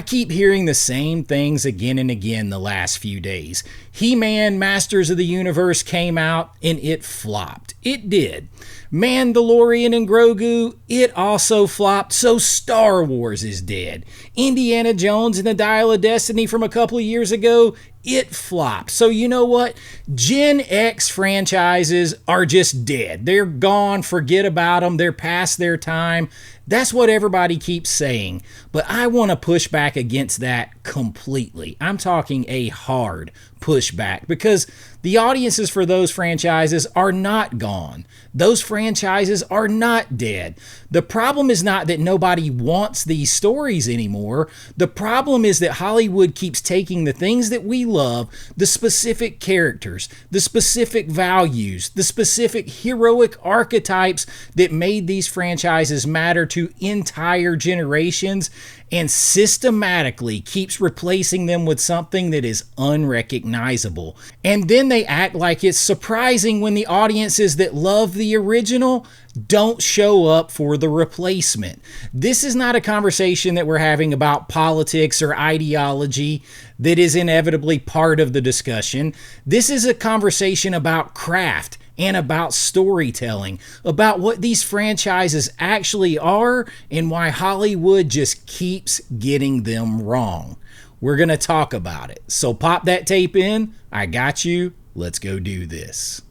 I keep hearing the same things again and again the last few days. He-Man, Masters of the Universe came out and it flopped. It did. Mandalorian and Grogu, it also flopped, so Star Wars is dead. Indiana Jones and the Dial of Destiny from a couple of years ago, it flopped. So you know what? Gen X franchises are just dead. They're gone. Forget about them. They're past their time. That's what everybody keeps saying. But I want to push back against that completely. I'm talking a hard pushback because the audiences for those franchises are not gone. Those franchises are not dead. The problem is not that nobody wants these stories anymore. The problem is that Hollywood keeps taking the things that we love, the specific characters, the specific values, the specific heroic archetypes that made these franchises matter to entire generations, and systematically keeps replacing them with something that is unrecognizable. And then they act like it's surprising when the audiences that love the original don't show up for the replacement. This is not a conversation that we're having about politics or ideology that is inevitably part of the discussion. This is a conversation about craft and about storytelling, about what these franchises actually are and why Hollywood just keeps getting them wrong. We're going to talk about it. So pop that tape in. I got you. Let's go do this.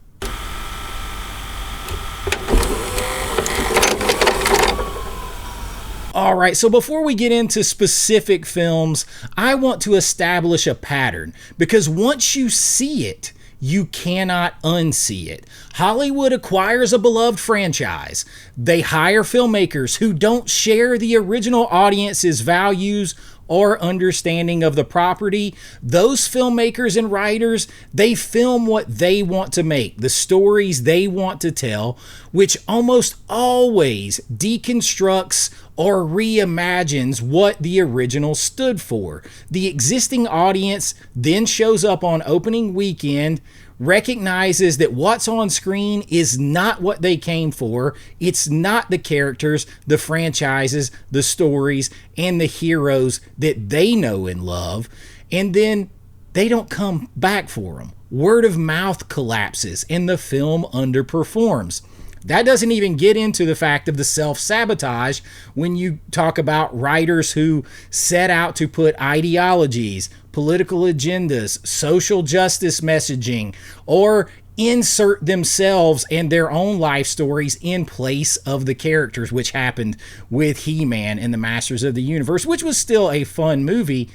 All right, so before we get into specific films, I want to establish a pattern because once you see it, you cannot unsee it. Hollywood acquires a beloved franchise. They hire filmmakers who don't share the original audience's values or understanding of the property. Those filmmakers and writers, they film what they want to make, the stories they want to tell, which almost always deconstructs or reimagines what the original stood for. The existing audience then shows up on opening weekend, recognizes that what's on screen is not what they came for. It's not the characters, the franchises, the stories, and the heroes that they know and love. And then they don't come back for them. Word of mouth collapses and the film underperforms. That doesn't even get into the fact of the self-sabotage when you talk about writers who set out to put ideologies, political agendas, social justice messaging, or insert themselves and their own life stories in place of the characters, which happened with He-Man and the Masters of the Universe, which was still a fun movie,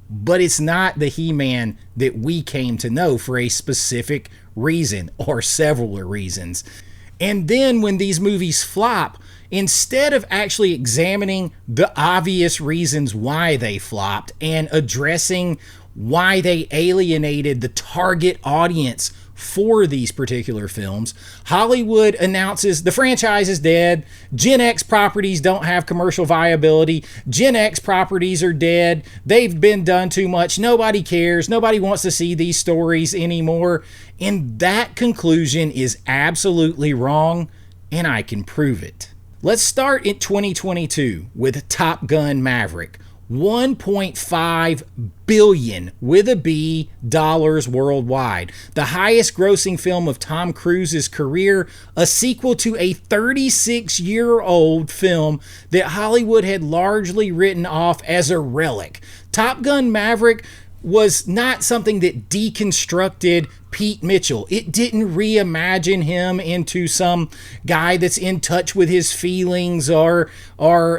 but it's not the He-Man that we came to know for a specific reason or several reasons. And then when these movies flop, instead of actually examining the obvious reasons why they flopped and addressing why they alienated the target audience for these particular films, Hollywood announces the franchise is dead, Gen X properties don't have commercial viability, Gen X properties are dead, they've been done too much, nobody cares, nobody wants to see these stories anymore. And that conclusion is absolutely wrong, and I can prove it. Let's start in 2022 with Top Gun Maverick. $1.5 billion with a B dollars worldwide. The highest grossing film of Tom Cruise's career, a sequel to a 36-year-old film that Hollywood had largely written off as a relic. Top Gun Maverick was not something that deconstructed Pete Mitchell. It didn't reimagine him into some guy that's in touch with his feelings or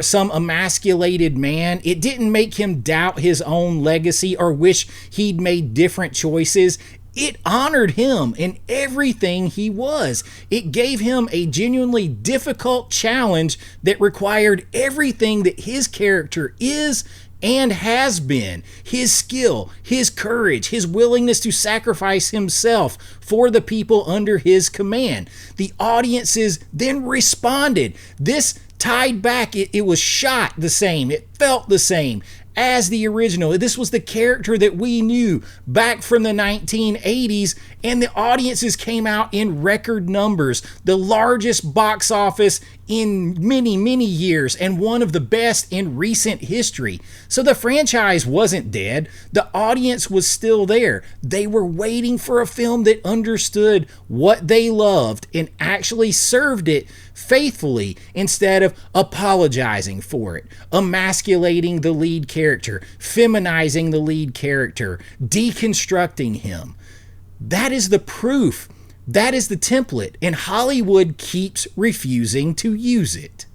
some emasculated man. It didn't make him doubt his own legacy or wish he'd made different choices. It honored him in everything he was. It gave him a genuinely difficult challenge that required everything that his character is and has been. His skill, his courage, his willingness to sacrifice himself for the people under his command. The audiences then responded. This tied back. It was shot the same. It felt the same. as the original. This was the character that we knew back from the 1980s, and the audiences came out in record numbers, the largest box office in many, many years, and one of the best in recent history. So the franchise wasn't dead. The audience was still there. They were waiting for a film that understood what they loved and actually served it faithfully instead of apologizing for it, emasculating the lead character, feminizing the lead character, deconstructing him. That is the proof. That is the template, and Hollywood keeps refusing to use it.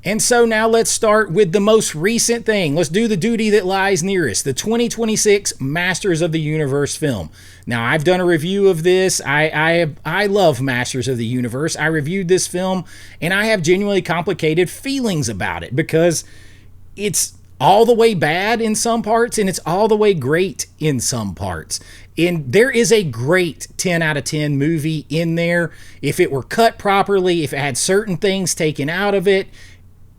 And so now let's start with the most recent thing. Let's do the duty that lies nearest, the 2026 Masters of the Universe film. Now, I've done a review of this. I love Masters of the Universe. I reviewed this film, and I have genuinely complicated feelings about it because it's all the way bad in some parts, and it's all the way great in some parts. And there is a great 10 out of 10 movie in there. If it were cut properly, if it had certain things taken out of it,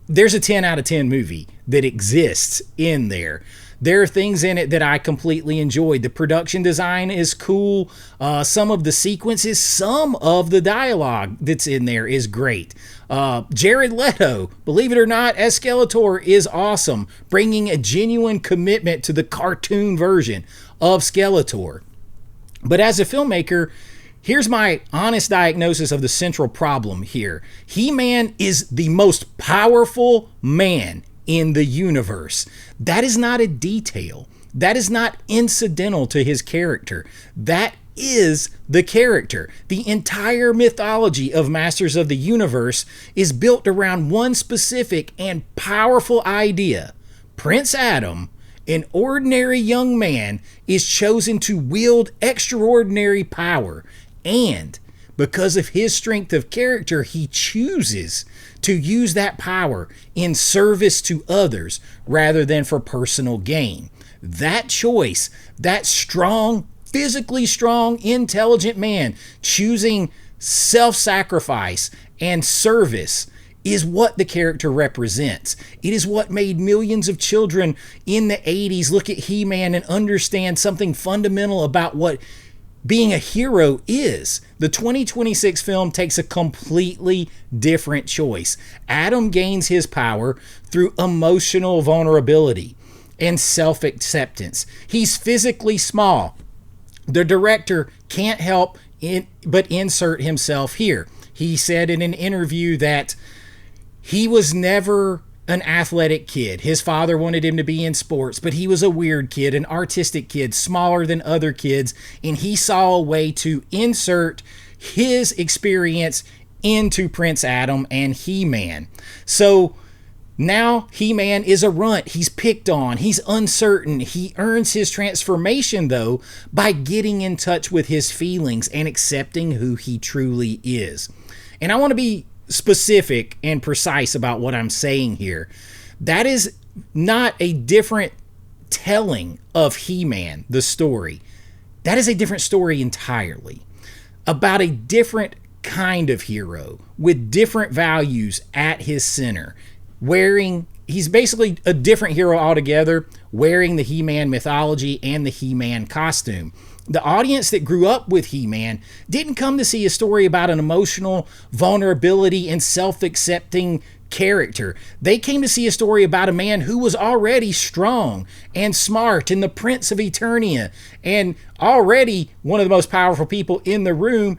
there's a 10 out of 10 movie that exists in there. There are things in it that I completely enjoyed. The production design is cool. Some of the sequences, some of the dialogue that's in there is great. Jared Leto, believe it or not, as Skeletor is awesome, bringing a genuine commitment to the cartoon version of Skeletor. But as a filmmaker, here's my honest diagnosis of the central problem here. He-Man is the most powerful man in the universe. That is not a detail. That is not incidental to his character. That is the character. The entire mythology of Masters of the Universe is built around one specific and powerful idea. Prince Adam, an ordinary young man, is chosen to wield extraordinary power, and because of his strength of character, he chooses to use that power in service to others rather than for personal gain. That choice, that strong, physically strong, intelligent man choosing self-sacrifice and service is what the character represents. It is what made millions of children in the 80s look at He-Man and understand something fundamental about what being a hero is. The 2026 film takes a completely different choice. Adam gains his power through emotional vulnerability and self-acceptance. He's physically small. The director can't help but insert himself here. He said in an interview that he was never an athletic kid. His father wanted him to be in sports, but he was a weird kid, an artistic kid, smaller than other kids, and he saw a way to insert his experience into Prince Adam and He-Man. So now He-Man is a runt. He's picked on. He's uncertain. He earns his transformation, though, by getting in touch with his feelings and accepting who he truly is. And I want to be specific and precise about what I'm saying here. That is not a different telling of He-Man, the story. That is a different story entirely, about a different kind of hero with different values at his center, he's basically a different hero altogether, wearing the He-Man mythology and the He-Man costume. The audience that grew up with He-Man didn't come to see a story about an emotional vulnerability and self-accepting character. They came to see a story about a man who was already strong and smart and the Prince of Eternia and already one of the most powerful people in the room,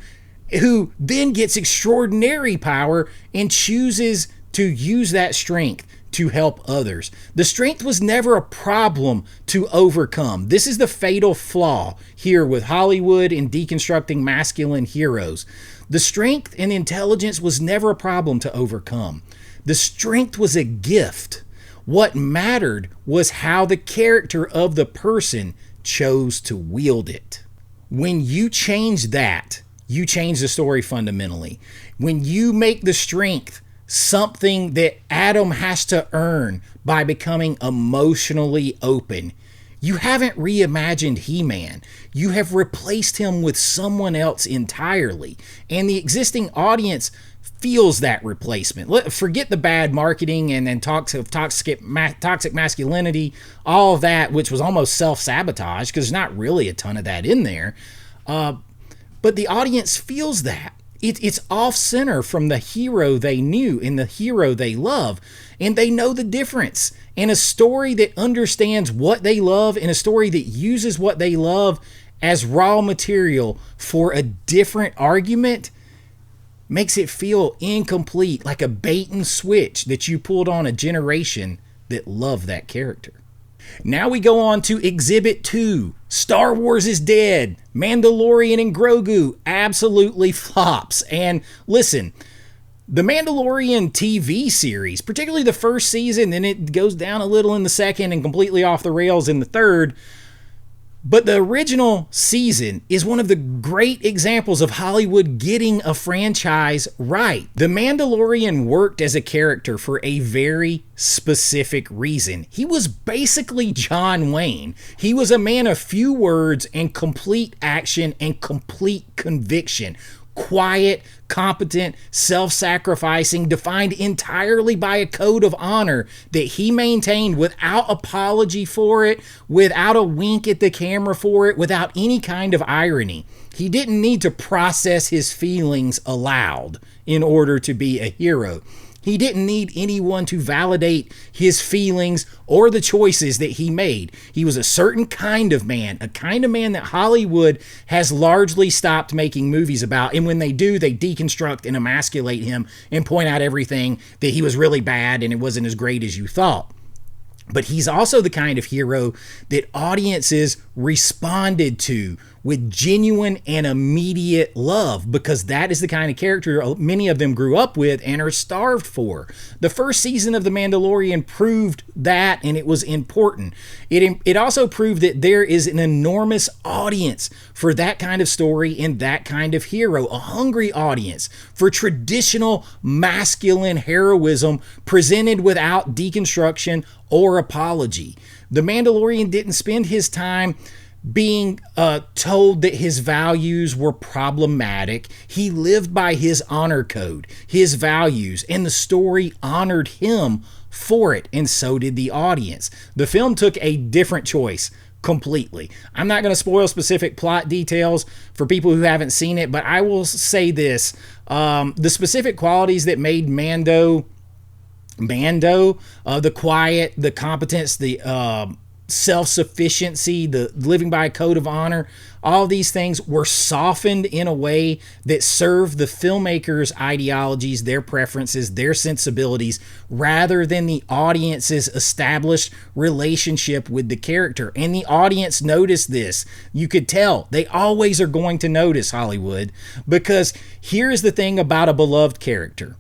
who then gets extraordinary power and chooses to use that strength to help others. The strength was never a problem to overcome. This is the fatal flaw here with Hollywood in deconstructing masculine heroes. The strength and intelligence was never a problem to overcome. The strength was a gift. What mattered was how the character of the person chose to wield it. When you change that, you change the story fundamentally. When you make the strength something that Adam has to earn by becoming emotionally open, you haven't reimagined He-Man. You have replaced him with someone else entirely. And the existing audience feels that replacement. Forget the bad marketing and then talks of toxic masculinity, all of that, which was almost self-sabotage because there's not really a ton of that in there. But the audience feels that. It's off-center from the hero they knew and the hero they love, and they know the difference. And a story that understands what they love and a story that uses what they love as raw material for a different argument makes it feel incomplete, like a bait and switch that you pulled on a generation that loved that character. Now we go on to Exhibit 2. Star Wars is dead. Mandalorian and Grogu absolutely flops. And listen, the Mandalorian TV series, particularly the first season, then it goes down a little in the second and completely off the rails in the third. But the original season is one of the great examples of Hollywood getting a franchise right. The Mandalorian worked as a character for a very specific reason. He was basically John Wayne. He was a man of few words and complete action and complete conviction. Quiet, competent, self-sacrificing, defined entirely by a code of honor that he maintained without apology for it, without a wink at the camera for it, without any kind of irony. He didn't need to process his feelings aloud in order to be a hero. He didn't need anyone to validate his feelings or the choices that he made. He was a certain kind of man, a kind of man that Hollywood has largely stopped making movies about. And when they do, they deconstruct and emasculate him and point out everything that he was really bad and it wasn't as great as you thought. But he's also the kind of hero that audiences responded to with genuine and immediate love, because that is the kind of character many of them grew up with and are starved for. The first season of The Mandalorian proved that, and it was important. It also proved that there is an enormous audience for that kind of story and that kind of hero, a hungry audience for traditional masculine heroism presented without deconstruction or apology. The Mandalorian didn't spend his time being told that his values were problematic. He lived by his honor code, his values, and the story honored him for it, and so did the audience. The film took a different choice completely. I'm not going to spoil specific plot details for people who haven't seen it, but I will say this. The specific qualities that made Mando, the quiet, the competence, the self-sufficiency, the living by a code of honor, all these things were softened in a way that served the filmmakers' ideologies, their preferences, their sensibilities, rather than the audience's established relationship with the character. And the audience noticed this. You could tell. They always are going to notice, Hollywood, because here's the thing about a beloved character.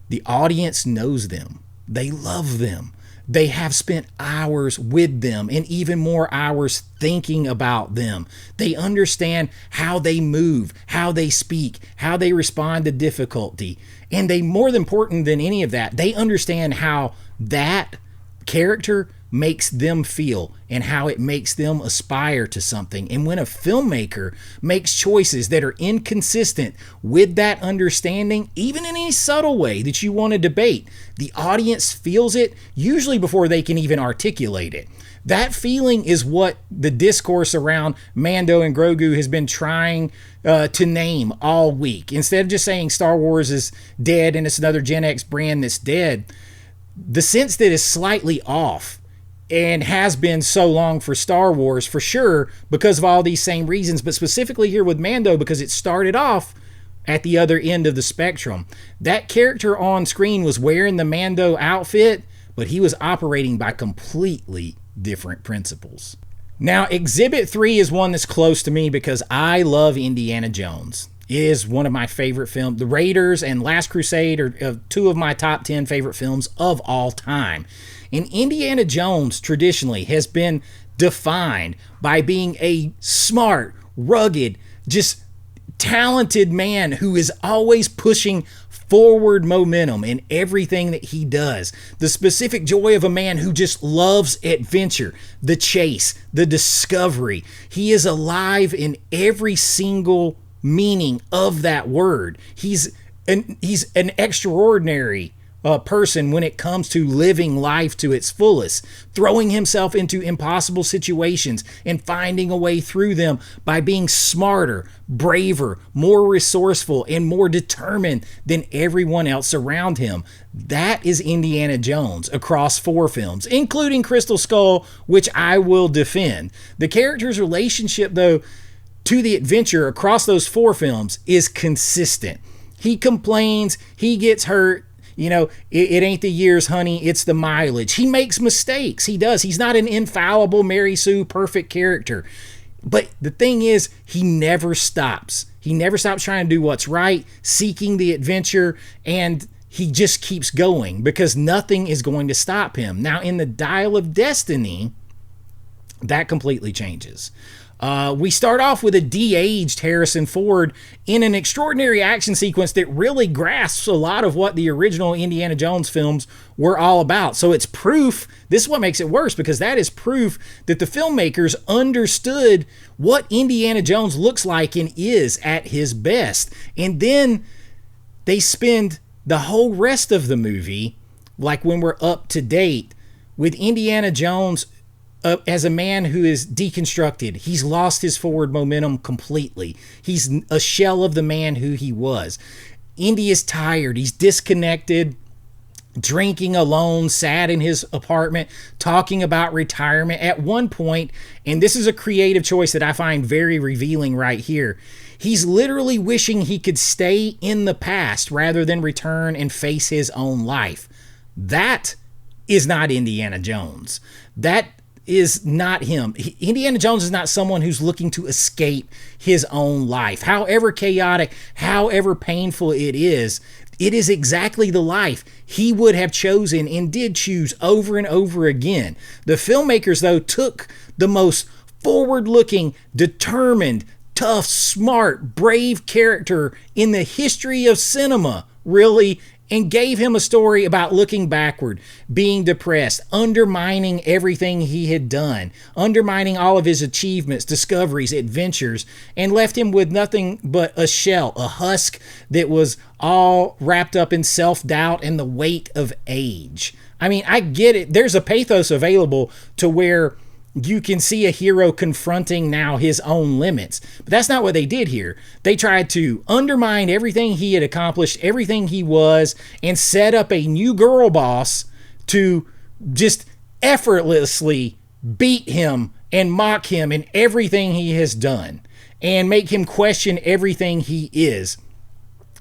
The audience knows them. They love them. They have spent hours with them and even more hours thinking about them. They understand how they move, how they speak, how they respond to difficulty. And they, more important than any of that, they understand how that character makes them feel and how it makes them aspire to something. And when a filmmaker makes choices that are inconsistent with that understanding, even in any subtle way that you want to debate, the audience feels it, usually before they can even articulate it. That feeling is what the discourse around Mando and Grogu has been trying to name all week. Instead of just saying Star Wars is dead and it's another GenX brand that's dead, the sense that is slightly off and has been so long for Star Wars, for sure, because of all these same reasons, but specifically here with Mando, because it started off at the other end of the spectrum. That character on screen was wearing the Mando outfit, but he was operating by completely different principles. Now, Exhibit 3 is one that's close to me because I love Indiana Jones. It is one of my favorite films. The Raiders and Last Crusade are two of my top 10 favorite films of all time. And Indiana Jones traditionally has been defined by being a smart, rugged, just talented man who is always pushing forward momentum in everything that he does. The specific joy of a man who just loves adventure, the chase, the discovery. He is alive in every single meaning of that word. He's and he's an extraordinary person when it comes to living life to its fullest, throwing himself into impossible situations and finding a way through them by being smarter, braver, more resourceful, and more determined than everyone else around him. That is Indiana Jones across 4 films, including Crystal Skull, which I will defend. The character's relationship, though, to the adventure across those 4 films is consistent. He complains, he gets hurt. It ain't the years, honey, it's the mileage. He makes mistakes. He does. He's not an infallible Mary Sue perfect character. But the thing is, he never stops. He never stops trying to do what's right, seeking the adventure, and he just keeps going because nothing is going to stop him. Now, in the Dial of Destiny, that completely changes. We start off with a de-aged Harrison Ford in an extraordinary action sequence that really grasps a lot of what the original Indiana Jones films were all about. So it's proof, this is what makes it worse, because that is proof that the filmmakers understood what Indiana Jones looks like and is at his best. And then they spend the whole rest of the movie, like when we're up to date, with Indiana Jones as a man who is deconstructed. He's lost his forward momentum completely. He's a shell of the man who he was. Indy is tired. He's disconnected, drinking alone, sad in his apartment, talking about retirement. At one point, and this is a creative choice that I find very revealing right here, he's literally wishing he could stay in the past rather than return and face his own life. That is not Indiana Jones. That is not him. Indiana Jones is not someone who's looking to escape his own life. However chaotic, however painful it is exactly the life he would have chosen and did choose over and over again. The filmmakers, though, took the most forward-looking, determined, tough, smart, brave character in the history of cinema, really, and gave him a story about looking backward, being depressed, undermining everything he had done, undermining all of his achievements, discoveries, adventures, and left him with nothing but a shell, a husk that was all wrapped up in self-doubt and the weight of age. I mean, I get it. There's a pathos available to where you can see a hero confronting now his own limits. But that's not what they did here. They tried to undermine everything he had accomplished, everything he was, and set up a new girl boss to just effortlessly beat him and mock him in everything he has done and make him question everything he is.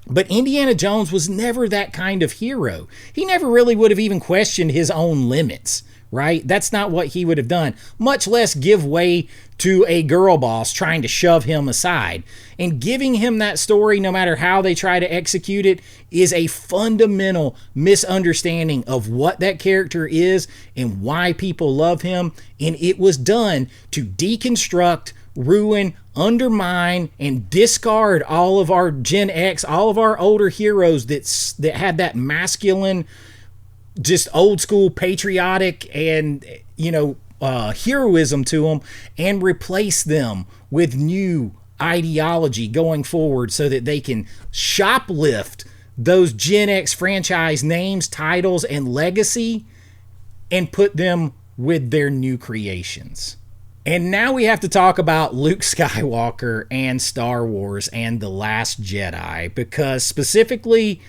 But Indiana Jones was never that kind of hero. He never really would have even questioned his own limits. Right? That's not what he would have done, much less give way to a girl boss trying to shove him aside. And giving him that story, no matter how they try to execute it, is a fundamental misunderstanding of what that character is and why people love him. And it was done to deconstruct, ruin, undermine, and discard all of our Gen X, all of our older heroes that had that masculine, just old school patriotic and heroism to them, and replace them with new ideology going forward so that they can shoplift those Gen X franchise names, titles, and legacy and put them with their new creations. And now we have to talk about Luke Skywalker and Star Wars and The Last Jedi, because specifically,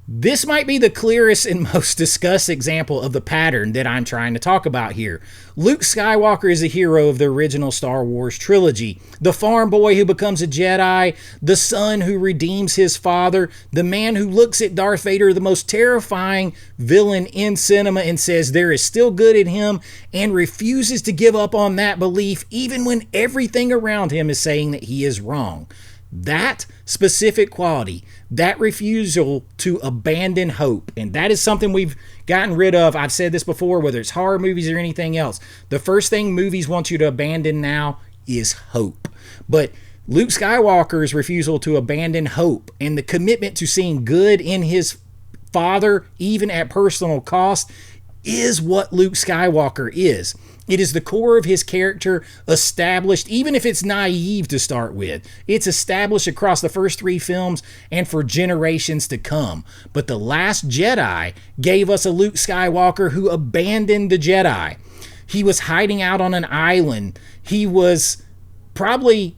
this might be the clearest and most discussed example of the pattern that I'm trying to talk about here. Luke Skywalker is a hero of the original Star Wars trilogy. The farm boy who becomes a Jedi, the son who redeems his father, the man who looks at Darth Vader, the most terrifying villain in cinema, and says there is still good in him and refuses to give up on that belief even when everything around him is saying that he is wrong. That specific quality, that refusal to abandon hope, and that is something we've gotten rid of. I've said this before, whether it's horror movies or anything else. The first thing movies want you to abandon now is hope. But Luke Skywalker's refusal to abandon hope and the commitment to seeing good in his father, even at personal cost, is what Luke Skywalker is. It is the core of his character, established, even if it's naive to start with. It's established across the first 3 films and for generations to come. But The Last Jedi gave us a Luke Skywalker who abandoned the Jedi. He was hiding out on an island. He was probably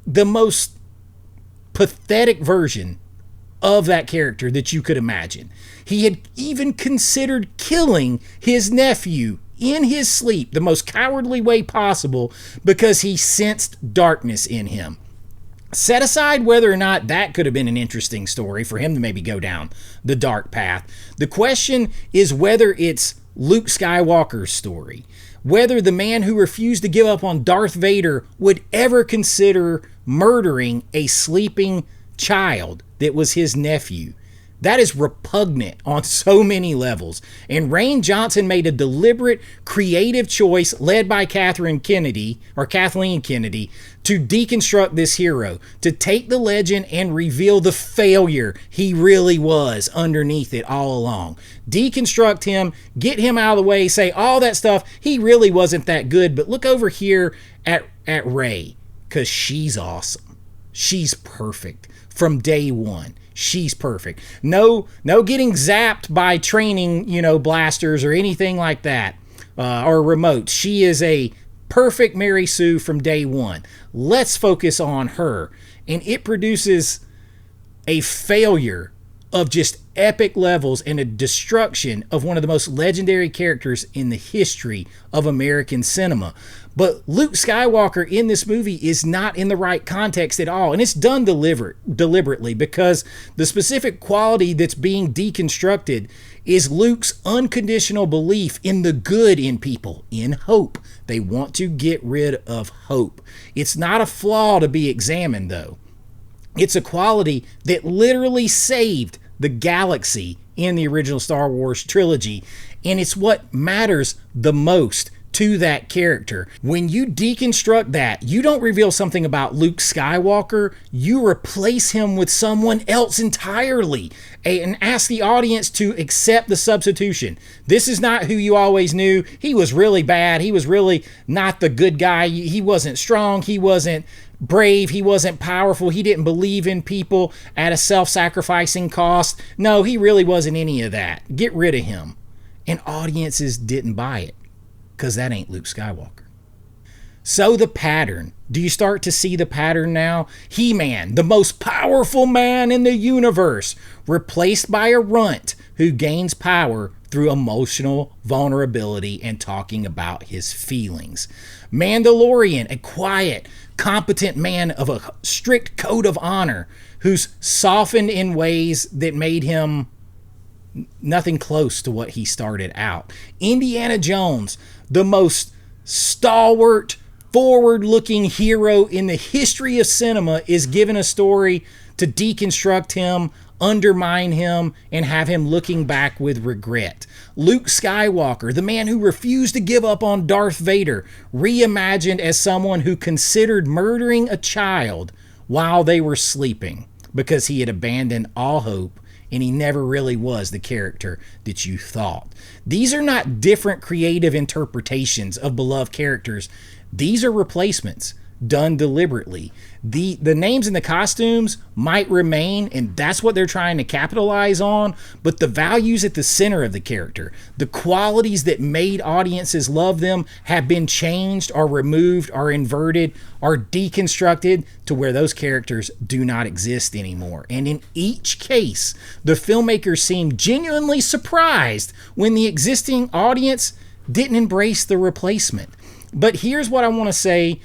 the most pathetic version of that character that you could imagine. He had even considered killing his nephew in his sleep, the most cowardly way possible, because he sensed darkness in him. Set aside whether or not that could have been an interesting story for him to maybe go down the dark path. The question is whether it's Luke Skywalker's story, whether the man who refused to give up on Darth Vader would ever consider murdering a sleeping child that was his nephew. That is repugnant on so many levels. And Rian Johnson made a deliberate, creative choice led by Kathleen Kennedy, to deconstruct this hero, to take the legend and reveal the failure he really was underneath it all along. Deconstruct him, get him out of the way, say all that stuff, he really wasn't that good, but look over here at Rey, because she's awesome. She's perfect from day one. She's perfect. No getting zapped by training, blasters or anything like that, or remotes. She is a perfect Mary Sue from day one. Let's focus on her. And it produces a failure of just epic levels and a destruction of one of the most legendary characters in the history of American cinema. But Luke Skywalker in this movie is not in the right context at all. And it's done deliberately, because the specific quality that's being deconstructed is Luke's unconditional belief in the good in people, in hope. They want to get rid of hope. It's not a flaw to be examined, though. It's a quality that literally saved the galaxy in the original Star Wars trilogy, and it's what matters the most to that character. When you deconstruct that, you don't reveal something about Luke Skywalker, you replace him with someone else entirely and ask the audience to accept the substitution. This is not who you always knew. He was really bad. He was really not the good guy. He wasn't strong. He wasn't brave. He wasn't powerful. He didn't believe in people at a self-sacrificing cost. No, he really wasn't any of that. Get rid of him. And audiences didn't buy it, because that ain't Luke Skywalker. So the pattern. Do you start to see the pattern now? He-Man, the most powerful man in the universe, replaced by a runt who gains power through emotional vulnerability and talking about his feelings. Mandalorian, a quiet, competent man of a strict code of honor who's softened in ways that made him nothing close to what he started out. Indiana Jones, the most stalwart, forward-looking hero in the history of cinema, is given a story to deconstruct him, undermine him, and have him looking back with regret. Luke Skywalker, the man who refused to give up on Darth Vader, reimagined as someone who considered murdering a child while they were sleeping because he had abandoned all hope and he never really was the character that you thought. These are not different creative interpretations of beloved characters. These are replacements done deliberately. The names and the costumes might remain, and that's what they're trying to capitalize on, but the values at the center of the character, the qualities that made audiences love them, have been changed or removed or inverted or deconstructed to where those characters do not exist anymore. And in each case, the filmmakers seemed genuinely surprised when the existing audience didn't embrace the replacement. But here's what I want to say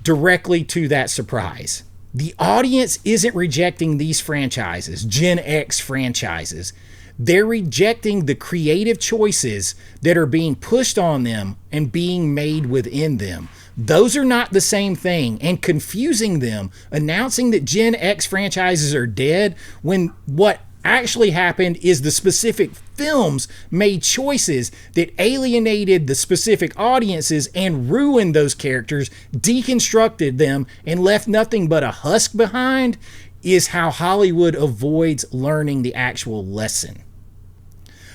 directly to that surprise. The audience isn't rejecting these franchises, GenX franchises. They're rejecting the creative choices that are being pushed on them and being made within them. Those are not the same thing, and confusing them, announcing that GenX franchises are dead when what actually happened is the specific films made choices that alienated the specific audiences and ruined those characters, deconstructed them, and left nothing but a husk behind, is how Hollywood avoids learning the actual lesson.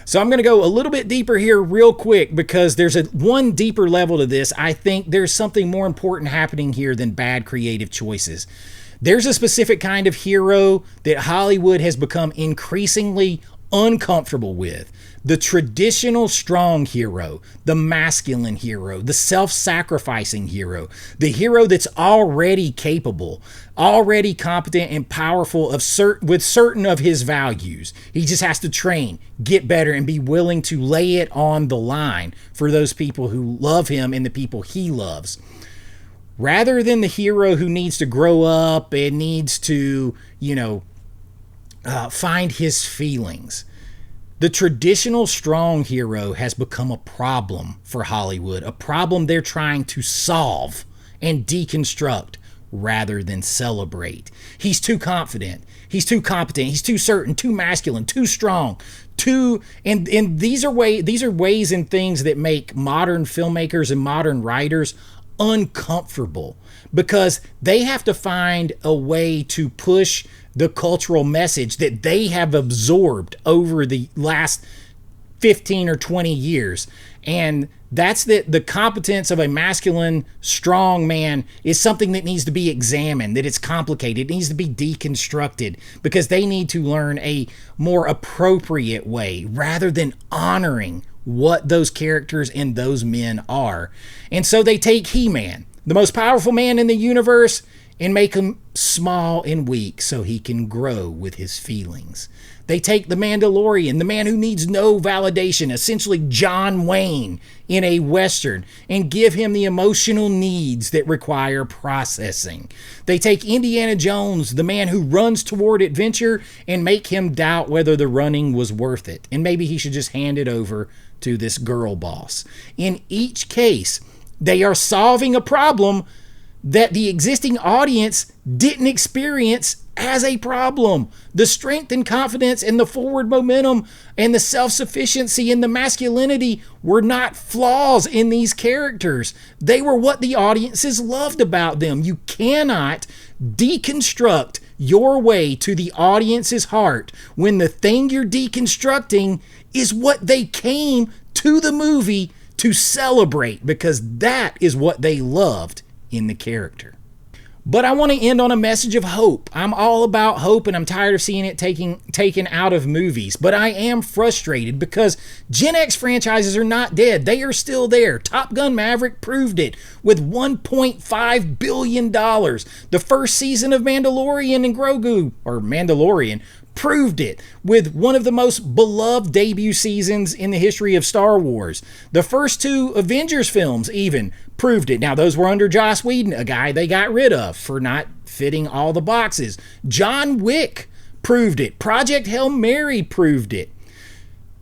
So I'm going to go a little bit deeper here real quick because there's one deeper level to this. I think there's something more important happening here than bad creative choices. There's a specific kind of hero that Hollywood has become increasingly uncomfortable with. The traditional strong hero, the masculine hero, the self-sacrificing hero, the hero that's already capable, already competent and powerful with certain of his values. He just has to train, get better, and be willing to lay it on the line for those people who love him and the people he loves. Rather than the hero who needs to grow up and needs to, find his feelings. The traditional strong hero has become a problem for Hollywood, a problem they're trying to solve and deconstruct rather than celebrate. He's too confident. He's too competent. He's too certain, too masculine, too strong, and these are ways and things that make modern filmmakers and modern writers uncomfortable because they have to find a way to push the cultural message that they have absorbed over the last 15 or 20 years. And that's that the competence of a masculine, strong man is something that needs to be examined, that it's complicated, it needs to be deconstructed because they need to learn a more appropriate way rather than honoring what those characters and those men are. And so they take He-Man, the most powerful man in the universe, and make him small and weak so he can grow with his feelings. They take the Mandalorian, the man who needs no validation, essentially John Wayne in a Western, and give him the emotional needs that require processing. They take Indiana Jones, the man who runs toward adventure, and make him doubt whether the running was worth it, and maybe he should just hand it over to this girl boss. In each case, they are solving a problem that the existing audience didn't experience as a problem. The strength and confidence and the forward momentum and the self-sufficiency and the masculinity were not flaws in these characters. They were what the audiences loved about them. You cannot deconstruct your way to the audience's heart when the thing you're deconstructing is what they came to the movie to celebrate, because that is what they loved in the character. But I want to end on a message of hope. I'm all about hope, and I'm tired of seeing it taken out of movies. But I am frustrated because GenX franchises are not dead. They are still there. Top Gun Maverick proved it with $1.5 billion. The first season of Mandalorian and Grogu, or Mandalorian, proved it with one of the most beloved debut seasons in the history of Star Wars. The first two Avengers films even proved it. Now, those were under Joss Whedon, a guy they got rid of for not fitting all the boxes. John Wick proved it. Project Hail Mary proved it.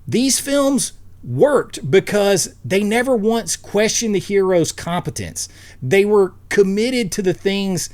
These films worked because they never once questioned the hero's competence. They were committed to the things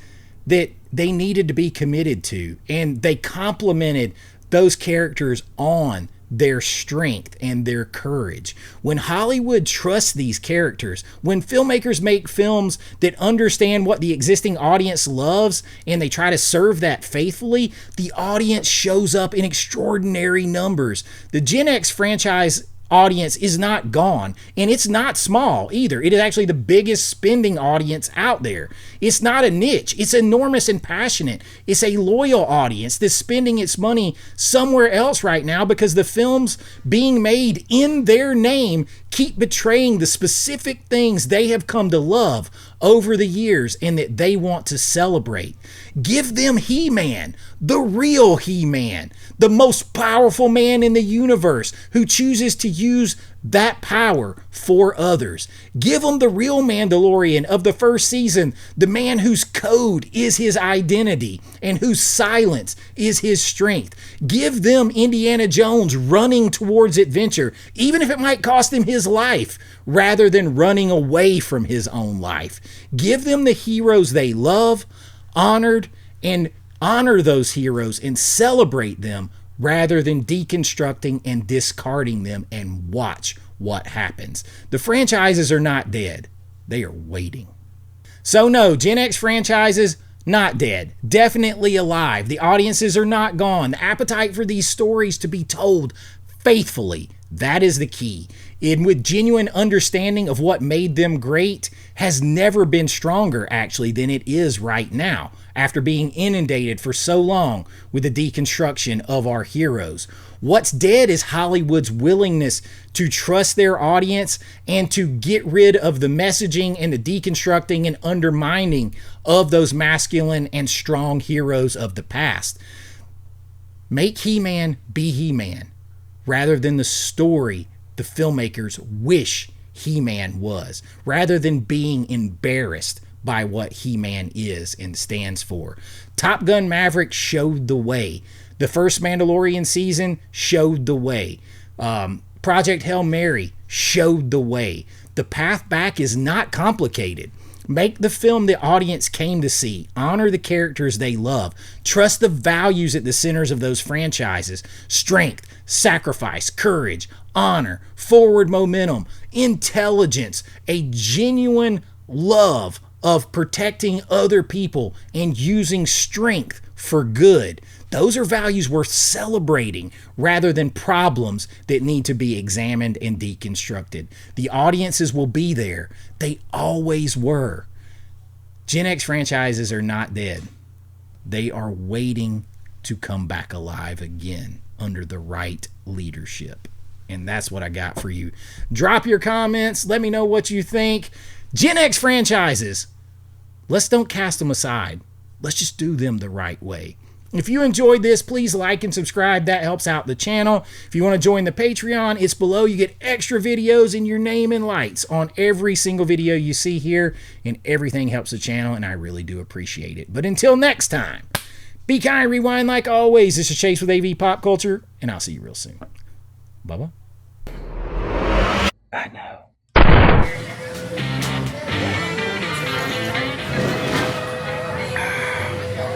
that they needed to be committed to, and they complimented those characters on their strength and their courage. When Hollywood trusts these characters, when filmmakers make films that understand what the existing audience loves and they try to serve that faithfully, the audience shows up in extraordinary numbers. The GenX franchise audience is not gone, and it's not small either. It is actually the biggest spending audience out there. It's not a niche. It's enormous and passionate. It's a loyal audience that's spending its money somewhere else right now because the films being made in their name keep betraying the specific things they have come to love over the years and that they want to celebrate. Give them He-Man, the real He-Man, the most powerful man in the universe who chooses to use that power for others. Give them the real Mandalorian of the first season, the man whose code is his identity and whose silence is his strength. Give them Indiana Jones running towards adventure, even if it might cost him his life, rather than running away from his own life. Give them the heroes they love, honored, and honor those heroes and celebrate them rather than deconstructing and discarding them, and watch what happens. The franchises are not dead. They are waiting. So no, GenX franchises, not dead. Definitely alive. The audiences are not gone. The appetite for these stories to be told faithfully, That is the key. And with genuine understanding of what made them great has never been stronger, actually, than it is right now, after being inundated for so long with the deconstruction of our heroes. What's dead is Hollywood's willingness to trust their audience and to get rid of the messaging and the deconstructing and undermining of those masculine and strong heroes of the past. Make He-Man be He-Man, rather than the story the filmmakers wish He-Man was, rather than being embarrassed by what He-Man is and stands for. Top Gun Maverick showed the way. The first Mandalorian season showed the way. Project Hail Mary showed the way. The path back is not complicated. Make the film the audience came to see. Honor the characters they love. Trust the values at the centers of those franchises. Strength, sacrifice, courage, honor, forward momentum, intelligence, a genuine love of protecting other people and using strength for good. Those are values worth celebrating rather than problems that need to be examined and deconstructed. The audiences will be there. They always were. GenX franchises are not dead. They are waiting to come back alive again under the right leadership. And that's what I got for you. Drop your comments. Let me know what you think. GenX franchises, let's don't cast them aside. Let's just do them the right way. If you enjoyed this, please like and subscribe. That helps out the channel. If you want to join the Patreon, it's below. You get extra videos in your name and lights on every single video you see here, and everything helps the channel, and I really do appreciate it. But until next time, be kind, rewind like always. This is Chase with AV Pop Culture, and I'll see you real soon. Bye-bye.